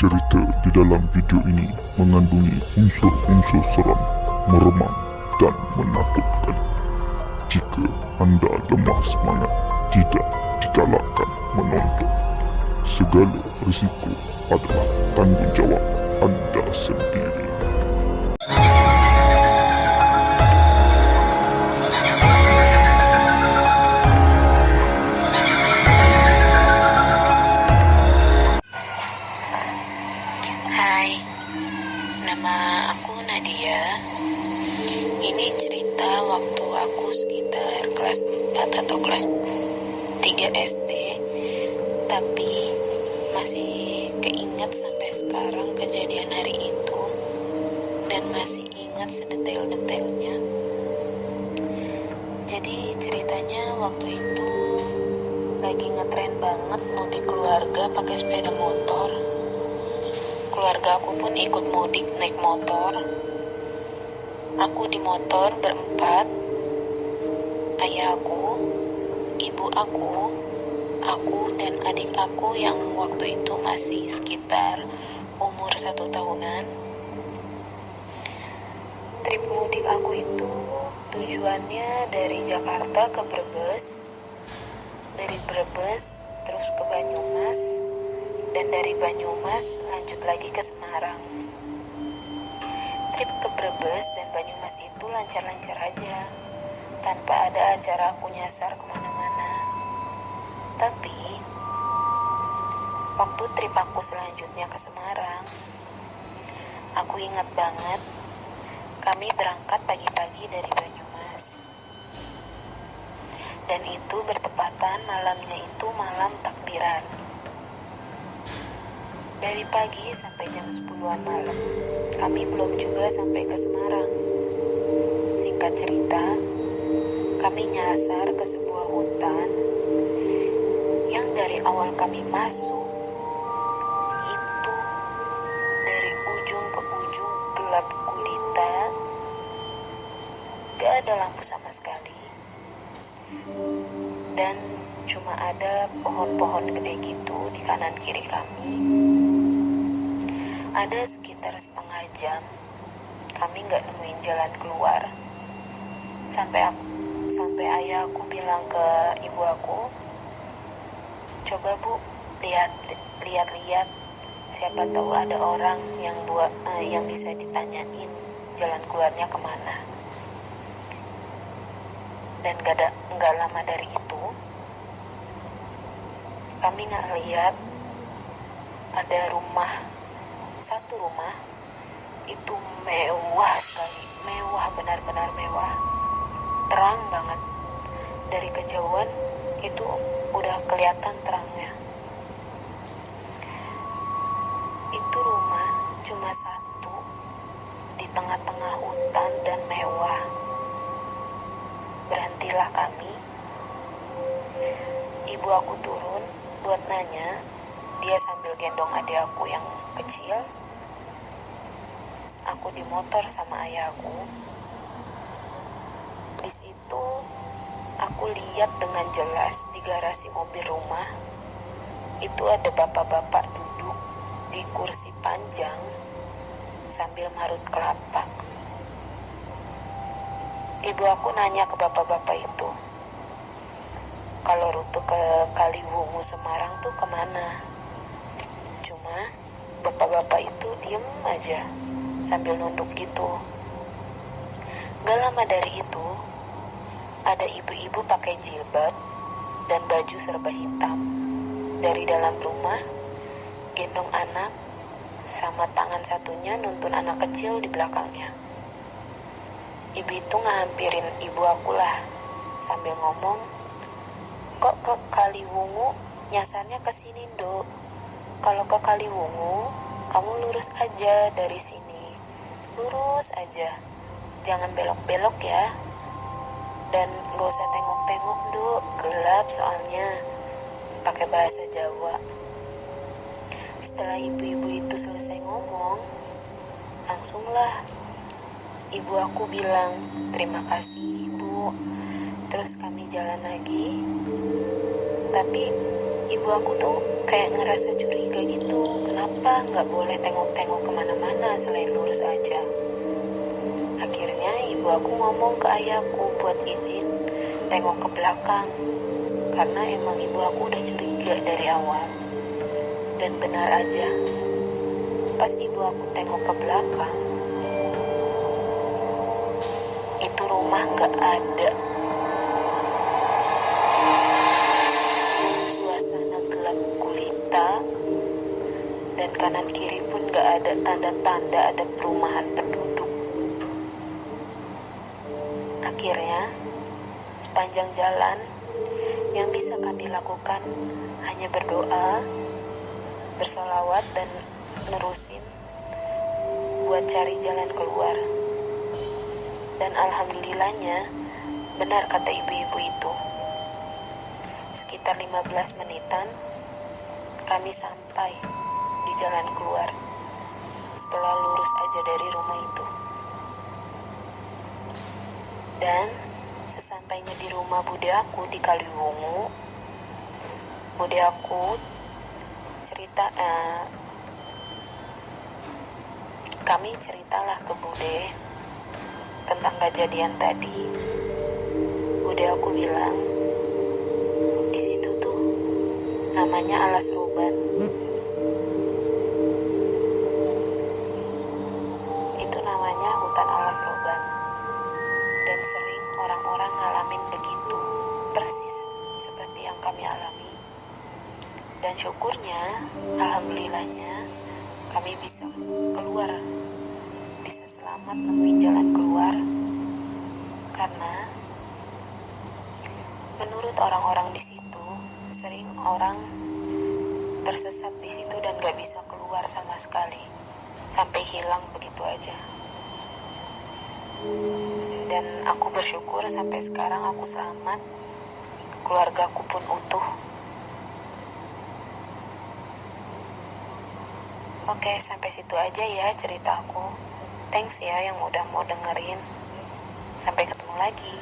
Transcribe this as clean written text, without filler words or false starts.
Cerita di dalam video ini mengandungi unsur-unsur seram, meremang dan menakutkan. Jika anda lemah semangat, tidak digalakkan menonton. Segala risiko adalah tanggungjawab anda sendiri. Hai, nama aku Nadia. Ini cerita waktu aku sekitar kelas 4 atau kelas 3 SD. Tapi masih keinget sampai sekarang kejadian hari itu. Dan masih ingat sedetail-detailnya. Jadi ceritanya waktu itu lagi ngetren banget mudik keluarga pakai sepeda motor. Keluarga aku pun ikut mudik naik motor. Aku di motor berempat. Ayahku, ibu aku dan adik aku yang waktu itu masih sekitar umur 1 tahunan. Trip mudik aku itu tujuannya dari Jakarta ke Brebes, dari Brebes terus ke Banyumas, dan dari Banyumas lanjut lagi ke Semarang. Trip ke Brebes dan Banyumas itu lancar-lancar aja, tanpa ada acara aku nyasar kemana-mana. Tapi waktu trip aku selanjutnya ke Semarang, aku ingat banget kami berangkat pagi-pagi dari Banyumas. Dan itu bertepatan malamnya itu malam takbiran. Dari pagi sampai jam 10-an malam, kami belum juga sampai ke Semarang. Singkat cerita, kami nyasar ke sebuah hutan yang dari awal kami masuk, itu dari ujung ke ujung gelap gulita, gak ada lampu sama sekali. Dan cuma ada pohon-pohon gede gitu di kanan kiri kami. Ada sekitar setengah jam kami gak nemuin jalan keluar. Sampai ayah aku bilang ke ibu aku, coba bu, lihat-lihat, siapa tahu ada orang yang bisa ditanyain jalan keluarnya kemana. Dan gak lama dari itu, kami ngeliat ada satu rumah itu mewah sekali, benar-benar mewah, terang banget. Dari kejauhan itu udah kelihatan terangnya. Itu rumah cuma satu di tengah-tengah hutan dan mewah. Berhentilah kami. Ibu aku turun buat nanya, dia sambil gendong adik aku yang kecil. Aku di motor sama ayahku. Di situ aku lihat dengan jelas di garasi mobil rumah itu ada bapak-bapak duduk di kursi panjang sambil marut kelapa. Ibu aku nanya ke bapak-bapak itu, kalau rute ke Kaliwungu Semarang tuh kemana? Cuma bapak-bapak itu diem aja sambil nunduk gitu. Gak lama dari itu, ada ibu-ibu pakai jilbab dan baju serba hitam. Dari dalam rumah, gendong anak, sama tangan satunya nuntun anak kecil di belakangnya. Ibu itu ngehampirin ibu aku lah, sambil ngomong, kok ke Kaliwungu nyasarnya ke sini, Nduk? Kalau ke Kaliwungu, kamu lurus aja dari sini. Lurus aja. Jangan belok-belok ya. Dan gak usah tengok-tengok, Nduk. Gelap soalnya. Pakai bahasa Jawa. Setelah ibu-ibu itu selesai ngomong, langsunglah ibu aku bilang, terima kasih, Bu. Terus kami jalan lagi. Tapi ibu aku tuh kayak ngerasa curiga gitu. Kenapa nggak boleh tengok-tengok kemana-mana selain lurus aja? Akhirnya ibu aku ngomong ke ayahku buat izin tengok ke belakang, karena emang ibu aku udah curiga dari awal. Dan benar aja, pas ibu aku tengok ke belakang, itu rumah nggak ada. Suasana gelap gulita, dan kanan kiri pun nggak ada tanda-tanda ada perumahan penduduk. Akhirnya, sepanjang jalan, yang bisa kami lakukan hanya berdoa, bersolawat, dan nerusin buat cari jalan keluar. Dan alhamdulillahnya, benar kata ibu-ibu itu. Sekitar 15 menitan, kami sampai di jalan keluar setelah lurus aja dari rumah itu. Dan sesampainya di rumah bude aku di Kaliwungu, bude aku cerita, kami ceritalah ke bude tentang kejadian tadi. Bude aku bilang, di situ tuh namanya Alas Roban. Itu namanya hutan Alas Roban. Dan sering orang-orang ngalamin begitu, persis seperti yang kami alami. Dan syukurnya, alhamdulillahnya, kami bisa keluar, bisa selamat nemuin jalan keluar. Karena menurut orang-orang di situ, sering orang tersesat di situ dan gak bisa keluar sama sekali, sampai hilang begitu aja. Dan aku bersyukur sampai sekarang aku selamat, keluargaku pun utuh. Oke, sampai situ aja ya ceritaku. Thanks ya yang udah mau dengerin. Sampai ketemu lagi.